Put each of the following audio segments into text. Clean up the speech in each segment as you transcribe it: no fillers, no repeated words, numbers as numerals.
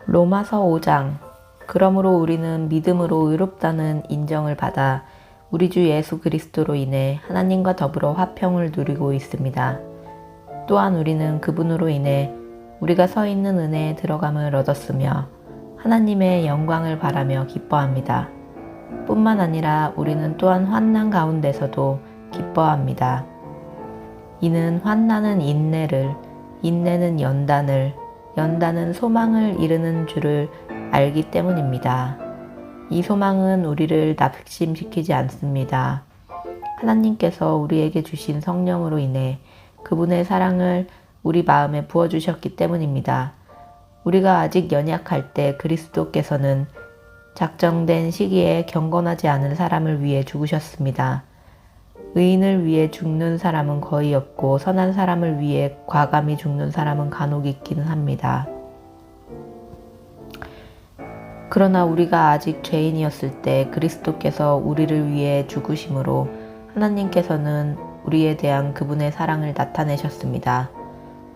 로마서 5장. 그러므로 우리는 믿음으로 의롭다는 인정을 받아 우리 주 예수 그리스도로 인해 하나님과 더불어 화평을 누리고 있습니다. 또한 우리는 그분으로 인해 우리가 서 있는 은혜에 들어감을 얻었으며 하나님의 영광을 바라며 기뻐합니다. 뿐만 아니라 우리는 또한 환난 가운데서도 기뻐합니다. 이는 환난은 인내를, 인내는 연단을, 연단은 소망을 이루는 줄을 알기 때문입니다. 이 소망은 우리를 낙심시키지 않습니다. 하나님께서 우리에게 주신 성령으로 인해 그분의 사랑을 우리 마음에 부어주셨기 때문입니다. 우리가 아직 연약할 때 그리스도께서는 작정된 시기에 경건하지 않은 사람을 위해 죽으셨습니다. 의인을 위해 죽는 사람은 거의 없고 선한 사람을 위해 과감히 죽는 사람은 간혹 있기는 합니다. 그러나 우리가 아직 죄인이었을 때 그리스도께서 우리를 위해 죽으심으로 하나님께서는 우리에 대한 그분의 사랑을 나타내셨습니다.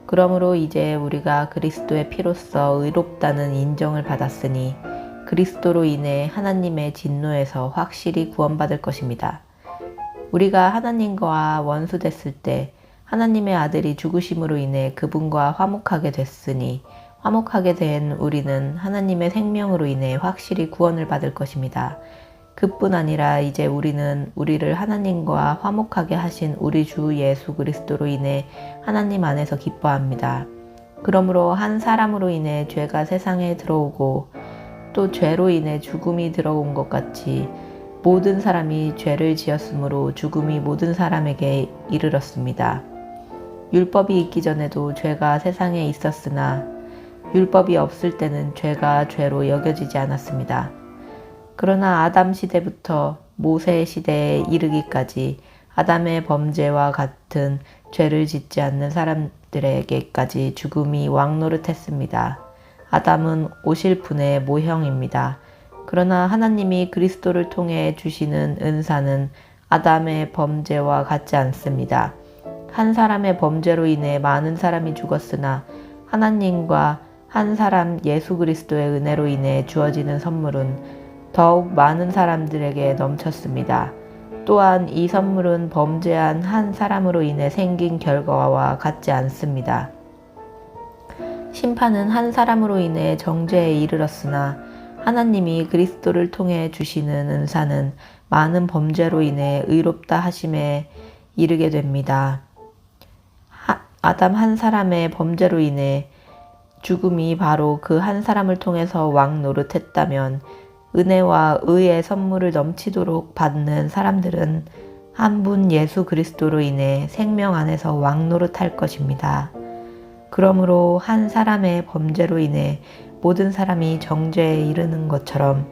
그러므로 이제 우리가 그리스도의 피로써 의롭다는 인정을 받았으니 그리스도로 인해 하나님의 진노에서 확실히 구원받을 것입니다. 우리가 하나님과 원수됐을 때 하나님의 아들이 죽으심으로 인해 그분과 화목하게 됐으니 화목하게 된 우리는 하나님의 생명으로 인해 확실히 구원을 받을 것입니다. 그뿐 아니라 이제 우리는 우리를 하나님과 화목하게 하신 우리 주 예수 그리스도로 인해 하나님 안에서 기뻐합니다. 그러므로 한 사람으로 인해 죄가 세상에 들어오고 또 죄로 인해 죽음이 들어온 것 같이 모든 사람이 죄를 지었으므로 죽음이 모든 사람에게 이르렀습니다. 율법이 있기 전에도 죄가 세상에 있었으나 율법이 없을 때는 죄가 죄로 여겨지지 않았습니다. 그러나 아담 시대부터 모세 시대에 이르기까지 아담의 범죄와 같은 죄를 짓지 않는 사람들에게까지 죽음이 왕노릇했습니다. 아담은 오실 분의 모형입니다. 그러나 하나님이 그리스도를 통해 주시는 은사는 아담의 범죄와 같지 않습니다. 한 사람의 범죄로 인해 많은 사람이 죽었으나 하나님과 한 사람 예수 그리스도의 은혜로 인해 주어지는 선물은 더욱 많은 사람들에게 넘쳤습니다. 또한 이 선물은 범죄한 한 사람으로 인해 생긴 결과와 같지 않습니다. 심판은 한 사람으로 인해 정죄에 이르렀으나 하나님이 그리스도를 통해 주시는 은사는 많은 범죄로 인해 의롭다 하심에 이르게 됩니다. 아담 한 사람의 범죄로 인해 죽음이 바로 그 한 사람을 통해서 왕 노릇했다면 은혜와 의의 선물을 넘치도록 받는 사람들은 한 분 예수 그리스도로 인해 생명 안에서 왕 노릇할 것입니다. 그러므로 한 사람의 범죄로 인해 모든 사람이 정죄에 이르는 것처럼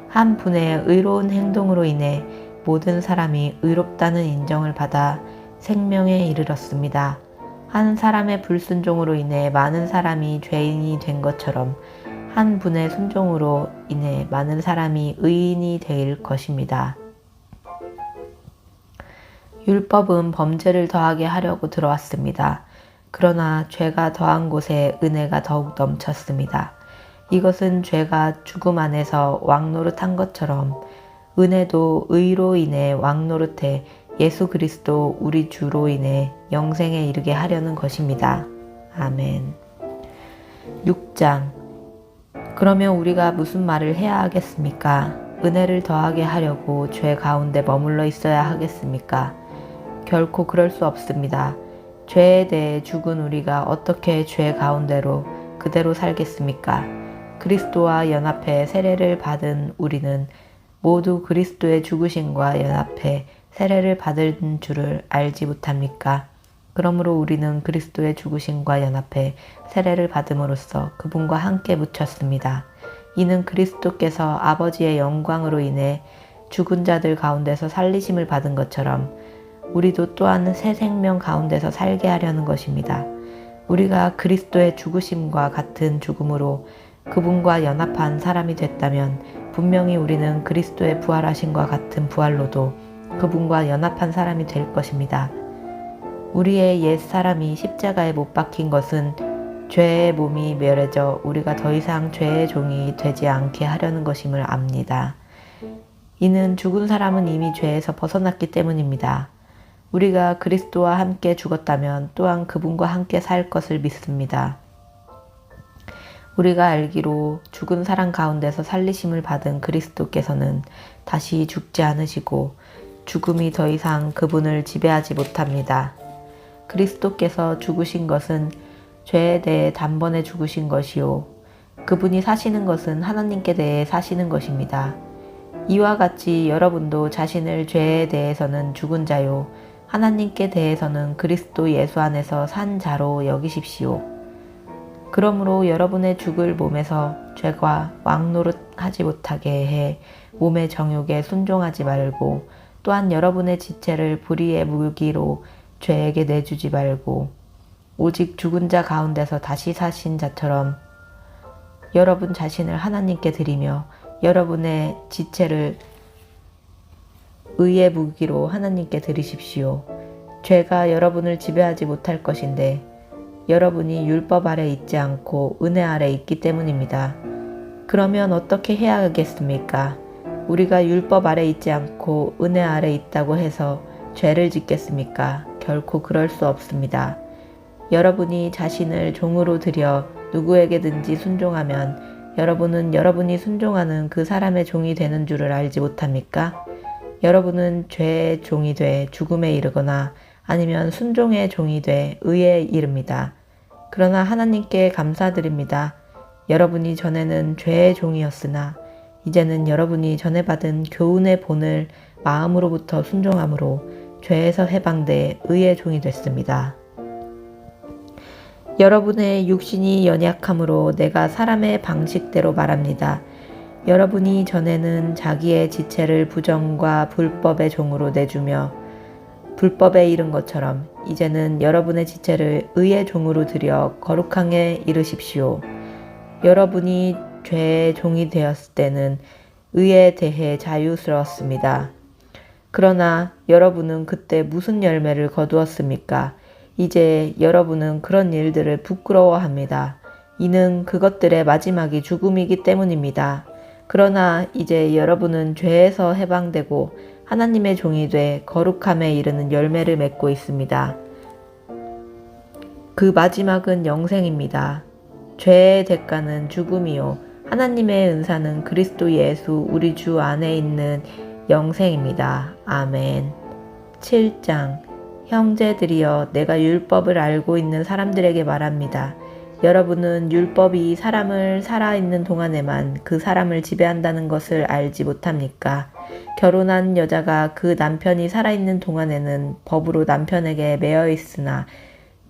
한 분의 의로운 행동으로 인해 모든 사람이 의롭다는 인정을 받아 생명에 이르렀습니다. 한 사람의 불순종으로 인해 많은 사람이 죄인이 된 것처럼 한 분의 순종으로 인해 많은 사람이 의인이 될 것입니다. 율법은 범죄를 더하게 하려고 들어왔습니다. 그러나 죄가 더한 곳에 은혜가 더욱 넘쳤습니다. 이것은 죄가 죽음 안에서 왕노릇한 것처럼 은혜도 의로 인해 왕노릇해 예수 그리스도 우리 주로 인해 영생에 이르게 하려는 것입니다. 아멘. 6장. 그러면 우리가 무슨 말을 해야 하겠습니까? 은혜를 더하게 하려고 죄 가운데 머물러 있어야 하겠습니까? 결코 그럴 수 없습니다. 죄에 대해 죽은 우리가 어떻게 죄 가운데로 그대로 살겠습니까? 그리스도와 연합해 세례를 받은 우리는 모두 그리스도의 죽으심과 연합해 세례를 받은 줄을 알지 못합니까? 그러므로 우리는 그리스도의 죽으심과 연합해 세례를 받음으로써 그분과 함께 묻혔습니다. 이는 그리스도께서 아버지의 영광으로 인해 죽은 자들 가운데서 살리심을 받은 것처럼 우리도 또한 새 생명 가운데서 살게 하려는 것입니다. 우리가 그리스도의 죽으심과 같은 죽음으로 그분과 연합한 사람이 됐다면 분명히 우리는 그리스도의 부활하심과 같은 부활로도 그분과 연합한 사람이 될 것입니다. 우리의 옛 사람이 십자가에 못 박힌 것은 죄의 몸이 멸해져 우리가 더 이상 죄의 종이 되지 않게 하려는 것임을 압니다. 이는 죽은 사람은 이미 죄에서 벗어났기 때문입니다. 우리가 그리스도와 함께 죽었다면 또한 그분과 함께 살 것을 믿습니다. 우리가 알기로 죽은 사람 가운데서 살리심을 받은 그리스도께서는 다시 죽지 않으시고 죽음이 더 이상 그분을 지배하지 못합니다. 그리스도께서 죽으신 것은 죄에 대해 단번에 죽으신 것이요. 그분이 사시는 것은 하나님께 대해 사시는 것입니다. 이와 같이 여러분도 자신을 죄에 대해서는 죽은 자요. 하나님께 대해서는 그리스도 예수 안에서 산 자로 여기십시오. 그러므로 여러분의 죽을 몸에서 죄가 왕노릇하지 못하게 해 몸의 정욕에 순종하지 말고 또한 여러분의 지체를 불의의 무기로 죄에게 내주지 말고 오직 죽은 자 가운데서 다시 사신 자처럼 여러분 자신을 하나님께 드리며 여러분의 지체를 의의 무기로 하나님께 드리십시오. 죄가 여러분을 지배하지 못할 것인데 여러분이 율법 아래 있지 않고 은혜 아래 있기 때문입니다. 그러면 어떻게 해야 하겠습니까? 우리가 율법 아래 있지 않고 은혜 아래 있다고 해서 죄를 짓겠습니까? 결코 그럴 수 없습니다. 여러분이 자신을 종으로 들여 누구에게든지 순종하면 여러분은 여러분이 순종하는 그 사람의 종이 되는 줄을 알지 못합니까? 여러분은 죄의 종이 돼 죽음에 이르거나 아니면 순종의 종이 돼 의에 이릅니다. 그러나 하나님께 감사드립니다. 여러분이 전에는 죄의 종이었으나 이제는 여러분이 전에 받은 교훈의 본을 마음으로부터 순종함으로 죄에서 해방돼 의의 종이 됐습니다. 여러분의 육신이 연약함으로 내가 사람의 방식대로 말합니다. 여러분이 전에는 자기의 지체를 부정과 불법의 종으로 내주며 불법에 이른 것처럼 이제는 여러분의 지체를 의의 종으로 들여 거룩하게 이르십시오. 여러분이 죄의 종이 되었을 때는 의에 대해 자유스러웠습니다. 그러나 여러분은 그때 무슨 열매를 거두었습니까? 이제 여러분은 그런 일들을 부끄러워합니다. 이는 그것들의 마지막이 죽음이기 때문입니다. 그러나 이제 여러분은 죄에서 해방되고 하나님의 종이 돼 거룩함에 이르는 열매를 맺고 있습니다. 그 마지막은 영생입니다. 죄의 대가는 죽음이요. 하나님의 은사는 그리스도 예수 우리 주 안에 있는 영생입니다. 아멘. 7장 형제들이여 내가 율법을 알고 있는 사람들에게 말합니다. 여러분은 율법이 사람을 살아있는 동안에만 그 사람을 지배한다는 것을 알지 못합니까? 결혼한 여자가 그 남편이 살아있는 동안에는 법으로 남편에게 매여 있으나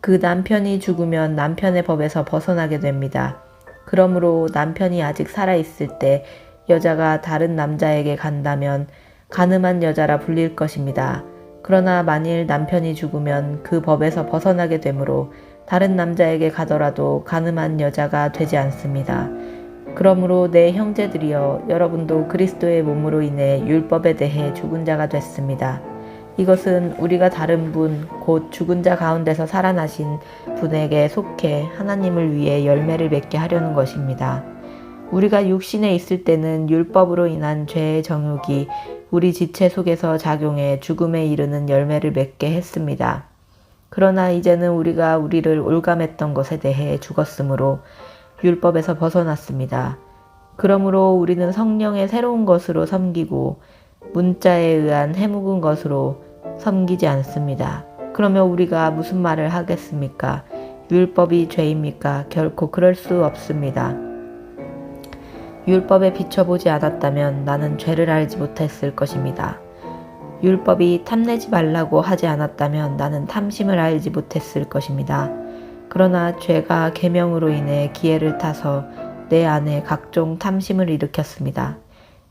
그 남편이 죽으면 남편의 법에서 벗어나게 됩니다. 그러므로 남편이 아직 살아있을 때 여자가 다른 남자에게 간다면 간음한 여자라 불릴 것입니다. 그러나 만일 남편이 죽으면 그 법에서 벗어나게 되므로 다른 남자에게 가더라도 간음한 여자가 되지 않습니다. 그러므로 내 형제들이여 여러분도 그리스도의 몸으로 인해 율법에 대해 죽은 자가 됐습니다. 이것은 우리가 다른 분, 곧 죽은 자 가운데서 살아나신 분에게 속해 하나님을 위해 열매를 맺게 하려는 것입니다. 우리가 육신에 있을 때는 율법으로 인한 죄의 정욕이 우리 지체 속에서 작용해 죽음에 이르는 열매를 맺게 했습니다. 그러나 이제는 우리가 우리를 올감했던 것에 대해 죽었으므로 율법에서 벗어났습니다. 그러므로 우리는 성령의 새로운 것으로 섬기고 문자에 의한 해묵은 것으로 섬기지 않습니다. 그러면 우리가 무슨 말을 하겠습니까? 율법이 죄입니까? 결코 그럴 수 없습니다. 율법에 비춰보지 않았다면 나는 죄를 알지 못했을 것입니다. 율법이 탐내지 말라고 하지 않았다면 나는 탐심을 알지 못했을 것입니다. 그러나 죄가 계명으로 인해 기회를 타서 내 안에 각종 탐심을 일으켰습니다.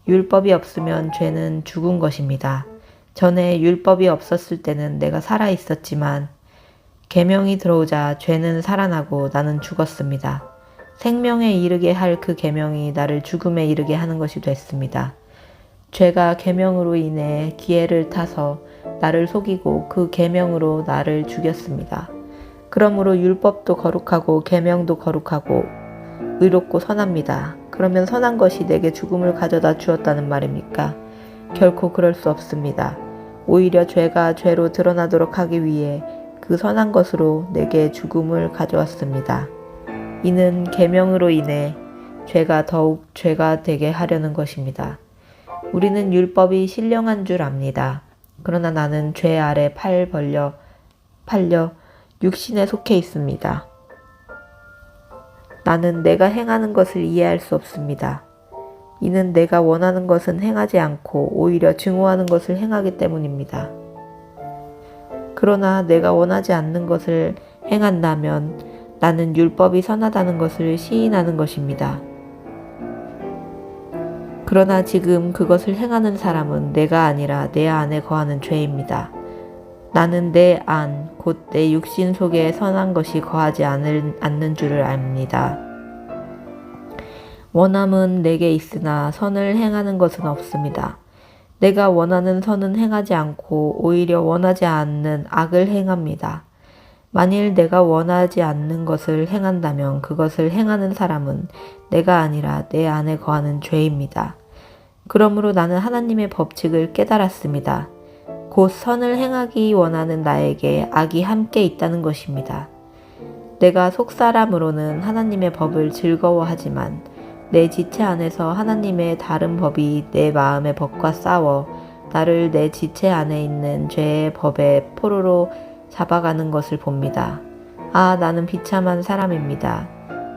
율법이 없으면 죄는 죽은 것입니다. 전에 율법이 없었을 때는 내가 살아 있었지만 계명이 들어오자 죄는 살아나고 나는 죽었습니다. 생명에 이르게 할 그 계명이 나를 죽음에 이르게 하는 것이 됐습니다. 죄가 계명으로 인해 기회를 타서 나를 속이고 그 계명으로 나를 죽였습니다. 그러므로 율법도 거룩하고 계명도 거룩하고 의롭고 선합니다. 그러면 선한 것이 내게 죽음을 가져다 주었다는 말입니까? 결코 그럴 수 없습니다. 오히려 죄가 죄로 드러나도록 하기 위해 그 선한 것으로 내게 죽음을 가져왔습니다. 이는 계명으로 인해 죄가 더욱 죄가 되게 하려는 것입니다. 우리는 율법이 신령한 줄 압니다. 그러나 나는 죄 아래 팔려 육신에 속해 있습니다. 나는 내가 행하는 것을 이해할 수 없습니다. 이는 내가 원하는 것은 행하지 않고 오히려 증오하는 것을 행하기 때문입니다. 그러나 내가 원하지 않는 것을 행한다면 나는 율법이 선하다는 것을 시인하는 것입니다. 그러나 지금 그것을 행하는 사람은 내가 아니라 내 안에 거하는 죄입니다. 나는 내 안, 곧 내 육신 속에 선한 것이 거하지 않는 줄을 압니다. 원함은 내게 있으나 선을 행하는 것은 없습니다. 내가 원하는 선은 행하지 않고 오히려 원하지 않는 악을 행합니다. 만일 내가 원하지 않는 것을 행한다면 그것을 행하는 사람은 내가 아니라 내 안에 거하는 죄입니다. 그러므로 나는 하나님의 법칙을 깨달았습니다. 곧 선을 행하기 원하는 나에게 악이 함께 있다는 것입니다. 내가 속사람으로는 하나님의 법을 즐거워하지만 내 지체 안에서 하나님의 다른 법이 내 마음의 법과 싸워 나를 내 지체 안에 있는 죄의 법의 포로로 잡아가는 것을 봅니다. 아, 나는 비참한 사람입니다.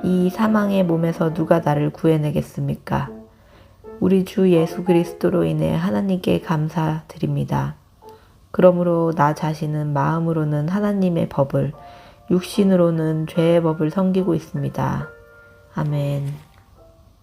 이 사망의 몸에서 누가 나를 구해내겠습니까? 우리 주 예수 그리스도로 인해 하나님께 감사드립니다. 그러므로 나 자신은 마음으로는 하나님의 법을, 육신으로는 죄의 법을 섬기고 있습니다. 아멘.